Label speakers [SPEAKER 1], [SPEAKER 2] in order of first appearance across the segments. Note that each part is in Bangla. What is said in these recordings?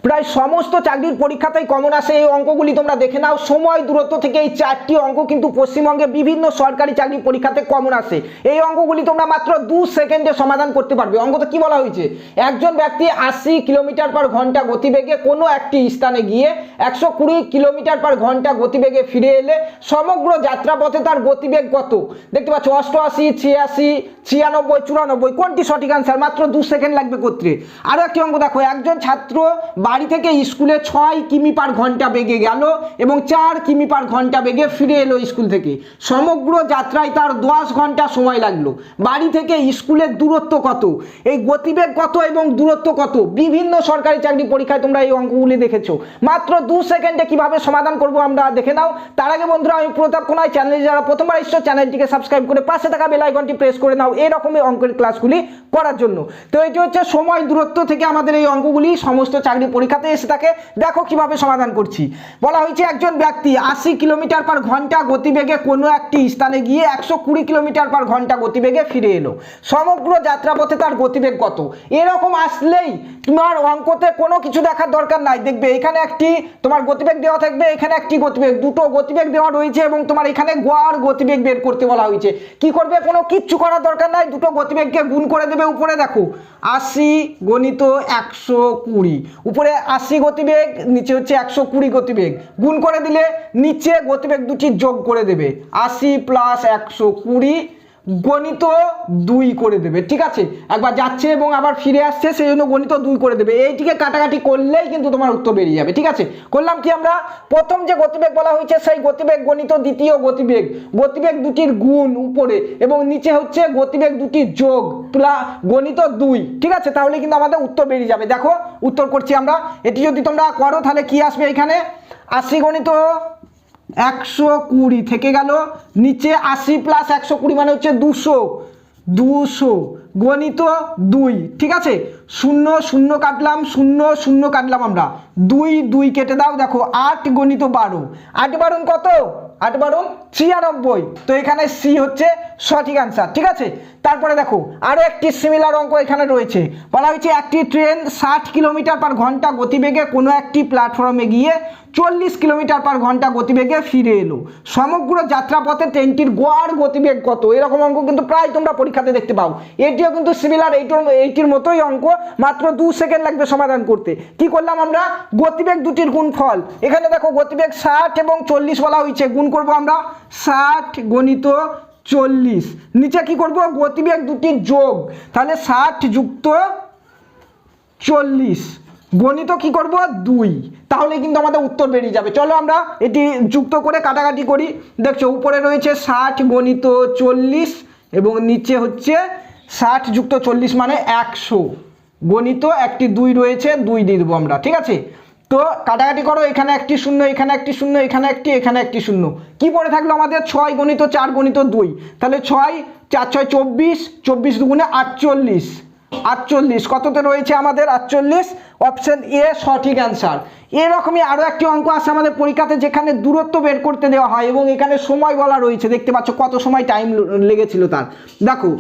[SPEAKER 1] প্রায় সমস্ত চাকরির পরীক্ষাতেই কমন আসে এই অঙ্কগুলি তোমরা দেখে নাও। সময় দূরত্ব থেকে এই 4টি অঙ্ক কিন্তু পশ্চিমবঙ্গে বিভিন্ন সরকারি চাকরির পরীক্ষাতে কমন আসে। এই অঙ্কগুলি তোমরা মাত্র 2 সেকেন্ডে সমাধান করতে পারবে। অঙ্কটা কি বলা হয়েছে, একজন ব্যক্তি 80 কিলোমিটার পার ঘন্টা গতিবেগে কোনো একটি স্থানে গিয়ে 120 কিলোমিটার পার ঘন্টা গতিবেগে ফিরে এলে সমগ্র যাত্রাপথে তার গতিবেগ কত? দেখতে পাচ্ছ 88, 86, 96, 94 কোনটি সঠিক আনসার? মাত্র 2 সেকেন্ড লাগবে করতে। আরো একটি অঙ্ক দেখো, একজন ছাত্র বাড়ি থেকে স্কুলে 6 কিমি পার ঘন্টা বেগে গেল এবং 4 কিমি পার ঘন্টা বেগে ফিরে এলো স্কুল থেকে। সমগ্র যাত্রায় তার 10 ঘন্টা সময় লাগলো। বাড়ি থেকে স্কুলের দূরত্ব কত? এই গতিবেগ কত এবং দূরত্ব কত? বিভিন্ন সরকারি চাকরি পরীক্ষায় তোমরা এই অঙ্কগুলি দেখেছো। মাত্র 2 সেকেন্ডে কিভাবে সমাধান করব আমরা দেখে নাও। তার আগে বন্ধুরা, আমি প্রতাপ কোনাই চ্যানেলে যারা প্রথমবার এসেছো চ্যানেলটিকে সাবস্ক্রাইব করে পাশে থাকা বেল আইকনটি প্রেস করে নাও এই রকমের অঙ্কের ক্লাসগুলি করার জন্য। তো এটি হচ্ছে সময় দূরত্ব থেকে আমাদের এই অঙ্কগুলি সমস্ত চাকরি পরীক্ষাতে এসে থাকে। দেখো কিভাবে সমাধান করছি। বলা হয়েছে একজন ব্যক্তি 80 কিলোমিটার পার ঘন্টা গতিবেগে কোনো একটি স্থানে গিয়ে 120 কিলোমিটার পার ঘন্টা গতিবেগে ফিরে এলো। সমগ্র যাত্রাপথে তার গতিবেগ কত? এরকম আসলেই তোমার অঙ্কতে কোনো কিছু দেখার দরকার নাই। দেখবে এখানে একটি তোমার গতিবেগ দেওয়া থাকবে, এখানে একটি গতিবেগ, দুটো গতিবেগ দেওয়া রয়েছে এবং তোমার এখানে গড় গতিবেগ বের করতে বলা হয়েছে। কি করবে? কোনো কিচ্ছু করার দরকার নাই, দুটো গতিবেগকে গুণ করে দেবে। উপরে দেখো 80 গণিত 120, উপরে 80 গতিবেগ, নিচে হচ্ছে 120 গতিবেগ, গুণ করে দিলে নিচে গতিবেগ দুটি যোগ করে দেবে। 80 প্লাস 120 গণিত 2 করে দেবে। ঠিক আছে, একবার যাচ্ছে এবং আবার ফিরে আসছে, সেই জন্য গণিত 2 করে দেবে। এইটিকে কাটাকাটি করলেই কিন্তু তোমার উত্তর বেরিয়ে যাবে। ঠিক আছে, করলাম কি আমরা? প্রথম যে গতিবেগ বলা হয়েছে সেই গতিবেগ গণিত দ্বিতীয় গতিবেগ, গতিবেগ দুটির গুণ উপরে এবং নিচে হচ্ছে গতিবেগ দুটির যোগ গণিত 2। ঠিক আছে, তাহলে কিন্তু আমাদের উত্তর বেরিয়ে যাবে। দেখো উত্তর করছি আমরা। এটি যদি তোমরা করো তাহলে কি আসবে? এখানে 80 গণিত 120 থেকে গেল, নিচে 80 প্লাস 120 মানে হচ্ছে 200 গণিত 2। ঠিক আছে, 0 0 কাটলাম, 0 0 কাটলাম আমরা, 2 2 কেটে দাও। দেখো 8 গণিত 12, 8 বারুন কত? 8 বারুন 96। তো এখানে সি হচ্ছে সঠিক আনসার। ঠিক আছে, তারপরে দেখো আরো একটি সিমিলার অঙ্ক এখানে রয়েছে। বলা হয়েছে একটি ট্রেন 60 কিলোমিটার পার ঘন্টা গতিবেগে কোনো একটি প্ল্যাটফর্মে গিয়ে 40 কিলোমিটার পার ঘন্টা গতিবেগে ফিরে এলো। সমগ্র যাত্রাপথে ট্রেনটির গড় গতিবেগ কত? এরকম অঙ্ক কিন্তু প্রায় তোমরা পরীক্ষাতে দেখতে পাও। এটিও কিন্তু সিমিলার এইটির মতোই অঙ্ক, মাত্র 2 সেকেন্ড লাগবে সমাধান করতে। কি করলাম আমরা? গতিবেগ দুটির গুণফল, এখানে দেখো গতিবেগ 60 এবং 40 বলা হয়েছে, গুণ করব আমরা 60 গণিত 40, নিচে কি করব? গতিবেগ দুটির যোগ, তাহলে 60 যুক্ত 40 গণিত কি করব? 2। তাহলে কিন্তু আমাদের উত্তর বেরিয়ে যাবে। চলো আমরা এটি যুক্ত করে কাটাকাটি করি। দেখছো উপরে রয়েছে 60 গণিত 40 এবং নিচে হচ্ছে 60 যুক্ত 40 মানে 100 গণিত একটি 2 রয়েছে, 2 দিয়ে দেবো আমরা। ঠিক আছে, তো কাটাকাটি করো, এখানে একটি শূন্য, এখানে একটি শূন্য, এখানে একটি, এখানে একটি শূন্য। কি পড়ে থাকলো আমাদের? 6 গণিত 4 গণিত 2, তাহলে 6 4 6 24, 24 দুগুণে 48, 48 কততে রয়েছে আমাদের? 48, অপশন এ সঠিক অ্যান্সার। এরকমই আরো একটি অঙ্ক আছে আমাদের পরীক্ষাতে যেখানে দূরত্ব বের করতে দেওয়া হয় এবং এখানে সময় বলা রয়েছে। দেখতে পাচ্ছ কত সময় টাইম লেগেছিল তার। দেখো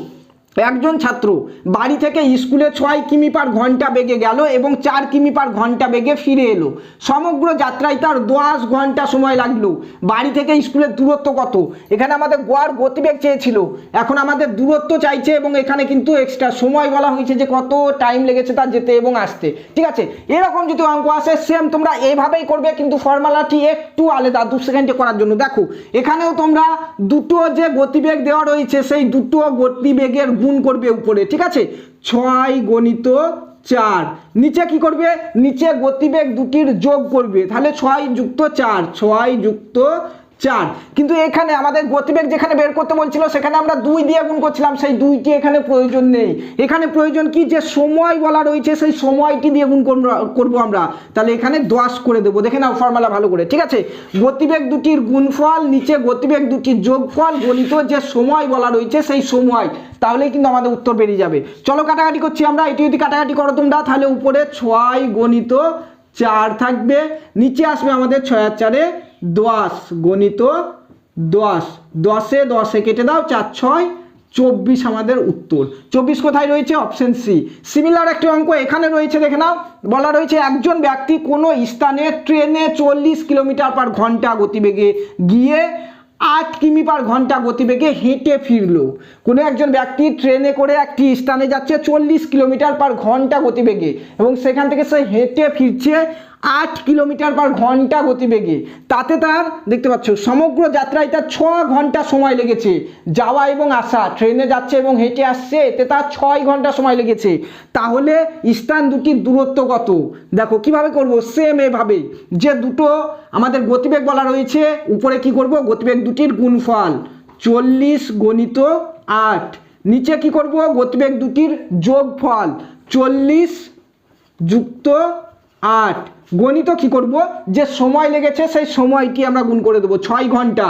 [SPEAKER 1] একজন ছাত্র বাড়ি থেকে স্কুলে 6 কিমি পার ঘন্টা বেগে গেল এবং 4 কিমি পার ঘন্টা বেগে ফিরে এলো। সমগ্র যাত্রায় তার 10 ঘন্টা সময় লাগলো। বাড়ি থেকে স্কুলের দূরত্ব কত? এখানে আমাদের গড় গতিবেগ চেয়েছিল, এখন আমাদের দূরত্ব চাইছে এবং এখানে কিন্তু এক্সট্রা সময় বলা হয়েছে যে কত টাইম লেগেছে তার যেতে এবং আসতে। ঠিক আছে, এরকম যদি অঙ্ক আসে সেম তোমরা এইভাবেই করবে, কিন্তু ফর্মুলাটি একটু আলাদা 2 সেকেন্ডে করার জন্য। দেখো এখানেও তোমরা দুটো যে গতিবেগ দেওয়া রয়েছে সেই দুটো গতিবেগের গুণ করবে উপরে। ঠিক আছে, 6 গণিত 4, নিচে কি করবে? নিচে গতিবেগ দুটির যোগ করবে, তাহলে 6 যুক্ত 4, 6 যুক্ত 4। কিন্তু এখানে আমাদের গতিবেগ যেখানে বের করতে বলছিল সেখানে আমরা 2 দিয়ে গুণ করছিলাম, সেই 2টি এখানে প্রয়োজন নেই। এখানে প্রয়োজন কি? যে সময় বলা রয়েছে সেই সময়টি দিয়ে গুণ করবো আমরা, তাহলে এখানে 10 করে দেবো। দেখে নাও ফর্মুলা ভালো করে। ঠিক আছে, গতিবেগ দুটির গুণফল, নিচে গতিবেগ দুটির যোগফল, গণিত যে সময় বলা রয়েছে সেই সময়, তাহলেই কিন্তু আমাদের উত্তর বেরিয়ে যাবে। চলো কাটাকাটি করছি আমরা। এটি যদি কাটাকাটি করো তোমরা তাহলে উপরে 6 গণিত 4 থাকবে, নিচে আসবে আমাদের 6 আর 4 10 গণিত 10, 10 এ কেটে দাও, 4 6 24 আমাদের উত্তর। 24 কোথায় রয়েছে? Option C. সিমিলার একটি অঙ্ক এখানে রয়েছে, দেখে নাও। বলা রয়েছে একজন ব্যক্তি কোনো স্থানে ট্রেনে 40 কিলোমিটার পার ঘন্টা গতিবেগে গিয়ে 8 কিমি পার ঘন্টা গতিবেগে হেঁটে ফিরলো। কোনো একজন ব্যক্তি ট্রেনে করে একটি স্থানে যাচ্ছে 40 কিলোমিটার পার ঘন্টা গতিবেগে এবং সেখান থেকে সে হেঁটে ফিরছে 8 কিলোমিটার পার ঘন্টা গতিবেগে। তাতে তার দেখতে পাচ্ছ সমগ্র যাত্রায় তার 6 ঘন্টা সময় লেগেছে। যাওয়া এবং আসা, ট্রেনে যাচ্ছে এবং হেঁটে আসছে, এতে তার 6 ঘন্টা সময় লেগেছে। তাহলে স্থান দুটির দূরত্ব কত? দেখো কিভাবে করব, সেম এভাবে যে দুটো আমাদের গতিবেগ বলা রয়েছে, উপরে কি করব, গতিবেগ দুটির গুণফল 40 গণিত 8, নিচে কি করব, গতিবেগ দুটির যোগফল 40 যুক্ত 8 গণিত কি করব, যে সময় লেগেছে সেই সময়টি আমরা গুণ করে দেবো। 6 ঘন্টা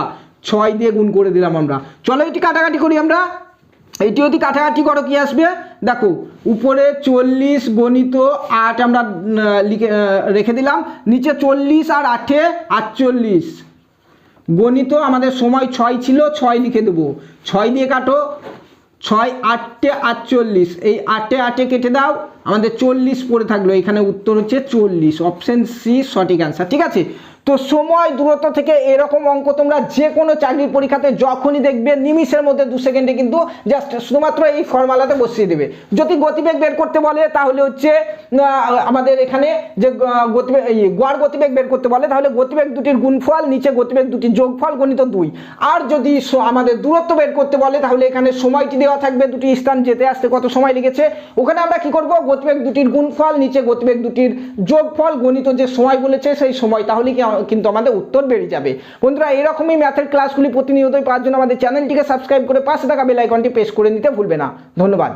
[SPEAKER 1] 6 দিয়ে গুণ করে দিলাম আমরা। চলো এটি কাটাকাটি করি আমরা। এইটি যদি কাটাকাটি করো কি আসবে, দেখো উপরে 40 গণিত 8 আমরা রেখে দিলাম, নিচে 40 আর 8 48 গণিত আমাদের সময় 6 ছিল, 6 লিখে দেবো। 6 দিয়ে কাটো, 6 8 48, এই 8 8 কেটে দাও, আমাদের 40 পড়ে থাকলো। এখানে উত্তর হচ্ছে 40, অপশন সি সঠিক অ্যান্সার। ঠিক আছে, তো সময় দূরত্ব থেকে এরকম অঙ্ক তোমরা যে কোনো চাকরির পরীক্ষাতে যখনই দেখবে নিমিষের মধ্যে 2 সেকেন্ডে কিন্তু জাস্ট শুধুমাত্র এই ফর্মুলাতে বসিয়ে দেবে। যদি গতিবেগ বের করতে বলে তাহলে হচ্ছে আমাদের এখানে যে গতিবেগ গড় গতিবেগ বের করতে বলে তাহলে গতিবেগ দুটির গুণফল, নিচে গতিবেগ দুটির যোগফল গণিত 2। আর যদি আমাদের দূরত্ব বের করতে বলে তাহলে এখানে সময়টি দেওয়া থাকবে, দুটি স্থান যেতে আসতে কত সময় লেগেছে। ওখানে আমরা কি করব, গতিবেগ দুটির গুণফল, নিচে গতিবেগ দুটির যোগফল গণিত যে সময় বলেছে সেই সময়, তাহলে কি কিন্তু আমাদের উত্তর বেরিয়ে যাবে। বন্ধুরা এরকমই ম্যাথের ক্লাসগুলি প্রতিনিয়তই পাওয়ার জন্য আমাদের চ্যানেলটিকে সাবস্ক্রাইব করে পাশে থাকা বেল আইকনটি প্রেস করে নিতে ভুলবে না। ধন্যবাদ।